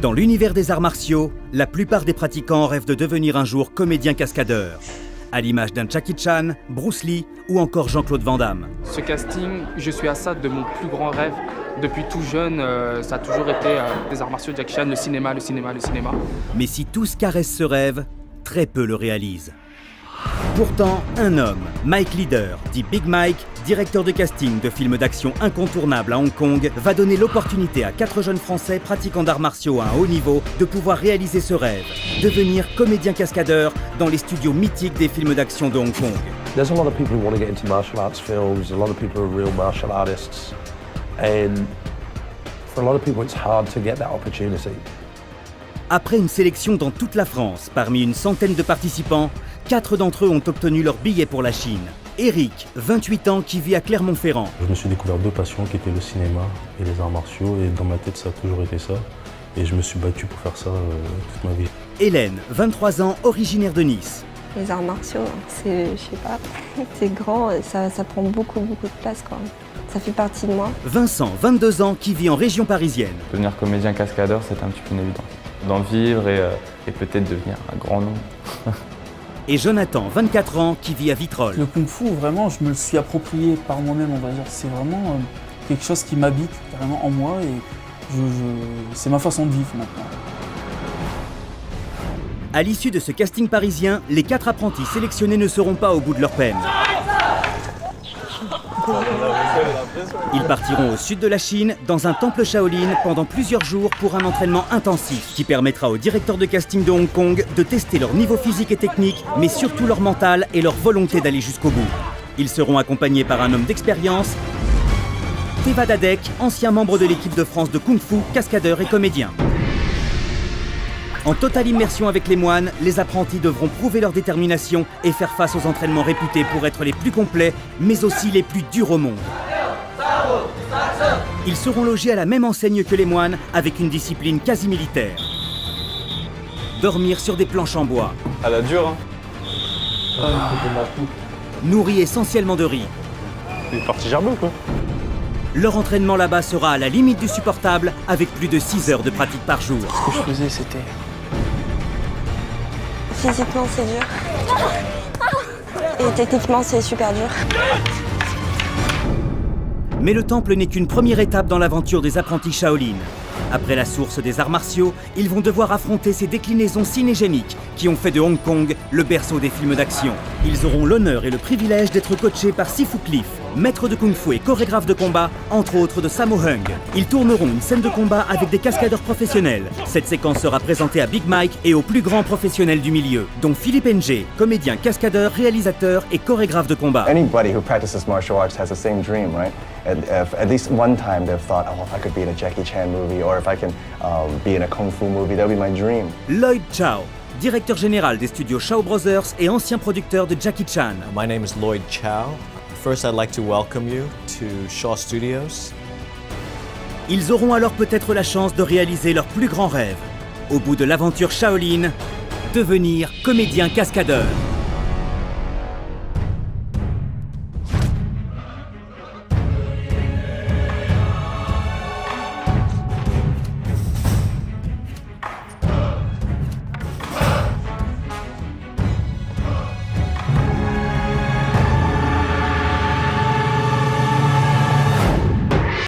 Dans l'univers des arts martiaux, la plupart des pratiquants rêvent de devenir un jour comédien cascadeur, à l'image d'un Jackie Chan, Bruce Lee ou encore Jean-Claude Van Damme. Ce casting, je suis à ça de mon plus grand rêve. Depuis tout jeune, ça a toujours été des arts martiaux, Jackie Chan, le cinéma. Mais si tous caressent ce rêve, très peu le réalisent. Pourtant, un homme, Mike Leader, dit Big Mike, directeur de casting de films d'action incontournables à Hong Kong, va donner l'opportunité à 4 jeunes Français pratiquant d'arts martiaux à un haut niveau de pouvoir réaliser ce rêve, devenir comédien cascadeur dans les studios mythiques des films d'action de Hong Kong. There's a lot of people who want to get into martial arts films, a lot of people are real martial artists, and for a lot of people it's hard to get that opportunity. Après une sélection dans toute la France, parmi une centaine de participants, 4 d'entre eux ont obtenu leur billet pour la Chine. Eric, 28 ans, qui vit à Clermont-Ferrand. Je me suis découvert 2 passions qui étaient le cinéma et les arts martiaux, et dans ma tête ça a toujours été ça. Et je me suis battu pour faire ça toute ma vie. Hélène, 23 ans, originaire de Nice. Les arts martiaux, c'est, je sais pas, c'est grand, ça prend beaucoup de place quoi. Ça fait partie de moi. Vincent, 22 ans, qui vit en région parisienne. Devenir comédien cascadeur, c'était un petit peu une évidence. D'en vivre et peut-être devenir un grand nom. Et Jonathan, 24 ans, qui vit à Vitrolles. Le kung-fu, vraiment, je me le suis approprié par moi-même, on va dire. C'est vraiment quelque chose qui m'habite carrément en moi et c'est ma façon de vivre maintenant. À l'issue de ce casting parisien, les 4 apprentis sélectionnés ne seront pas au bout de leur peine. Ils partiront au sud de la Chine, dans un temple Shaolin, pendant plusieurs jours pour un entraînement intensif qui permettra aux directeurs de casting de Hong Kong de tester leur niveau physique et technique, mais surtout leur mental et leur volonté d'aller jusqu'au bout. Ils seront accompagnés par un homme d'expérience, Teva Dadek, ancien membre de l'équipe de France de Kung Fu, cascadeur et comédien. En totale immersion avec les moines, les apprentis devront prouver leur détermination et faire face aux entraînements réputés pour être les plus complets, mais aussi les plus durs au monde. Ils seront logés à la même enseigne que les moines, avec une discipline quasi militaire. Dormir sur des planches en bois. À la dure, hein. Nourris essentiellement de riz. C'est parti gerber ou quoi? Leur entraînement là-bas sera à la limite du supportable, avec plus de 6 heures de pratique par jour. Ce que je faisais, c'était... Physiquement, c'est dur. Et techniquement, c'est super dur. Mais le temple n'est qu'une première étape dans l'aventure des apprentis Shaolin. Après la source des arts martiaux, ils vont devoir affronter ces déclinaisons cinégéniques qui ont fait de Hong Kong le berceau des films d'action. Ils auront l'honneur et le privilège d'être coachés par Sifu Cliff, maître de kung-fu et chorégraphe de combat, entre autres de Sammo Hung. Ils tourneront une scène de combat avec des cascadeurs professionnels. Cette séquence sera présentée à Big Mike et aux plus grands professionnels du milieu, dont Philippe Ng, comédien, cascadeur, réalisateur et chorégraphe de combat. Anybody who practices martial arts has the same dream, right? At least one time they've thought, oh, if I could be in a Jackie Chan movie or if I can be in a Kung Fu movie, that would be my dream. Lloyd Chow, directeur général des studios Shaw Brothers et ancien producteur de Jackie Chan. My name is Lloyd Chow. First, I'd like to welcome you to Shaw Studios. Ils auront alors peut-être la chance de réaliser leur plus grand rêve. Au bout de l'aventure Shaolin, devenir comédien cascadeur.